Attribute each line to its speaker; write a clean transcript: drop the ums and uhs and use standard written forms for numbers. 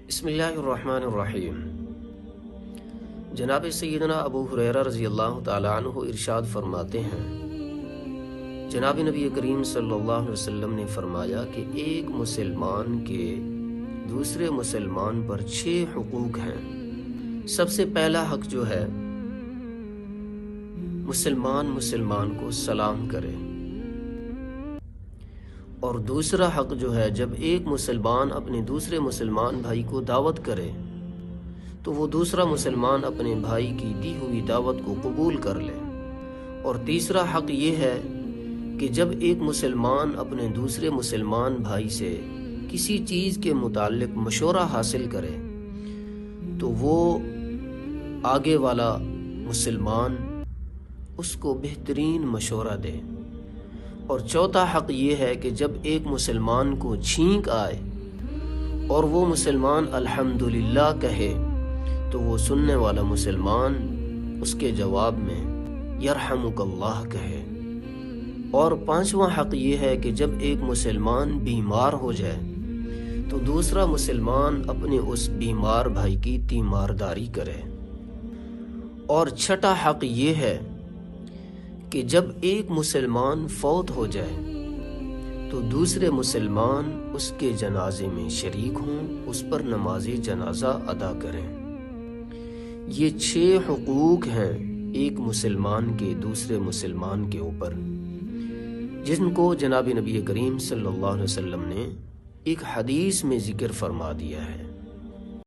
Speaker 1: بسم اللہ الرحمن الرحیم۔ جناب سیدنا ابو ہریرہ رضی اللہ تعالیٰ عنہ ارشاد فرماتے ہیں، جناب نبی کریم صلی اللہ علیہ وسلم نے فرمایا کہ ایک مسلمان کے دوسرے مسلمان پر 6 حقوق ہیں۔ سب سے پہلا حق جو ہے، مسلمان کو سلام کرے، اور دوسرا حق جو ہے، جب ایک مسلمان اپنے دوسرے مسلمان بھائی کو دعوت کرے تو وہ دوسرا مسلمان اپنے بھائی کی دی ہوئی دعوت کو قبول کر لے۔ اور تیسرا حق یہ ہے کہ جب ایک مسلمان اپنے دوسرے مسلمان بھائی سے کسی چیز کے متعلق مشورہ حاصل کرے تو وہ آگے والا مسلمان اس کو بہترین مشورہ دے۔ اور چوتھا حق یہ ہے کہ جب ایک مسلمان کو چھینک آئے اور وہ مسلمان الحمدللہ کہے تو وہ سننے والا مسلمان اس کے جواب میں یرحمک اللہ کہے۔ اور پانچواں حق یہ ہے کہ جب ایک مسلمان بیمار ہو جائے تو دوسرا مسلمان اپنے اس بیمار بھائی کی تیمارداری کرے۔ اور چھٹا حق یہ ہے کہ جب ایک مسلمان فوت ہو جائے تو دوسرے مسلمان اس کے جنازے میں شریک ہوں، اس پر نماز جنازہ ادا کریں۔ یہ 6 حقوق ہیں ایک مسلمان کے دوسرے مسلمان کے اوپر، جن کو جناب نبی کریم صلی اللہ علیہ وسلم نے ایک حدیث میں ذکر فرما دیا ہے۔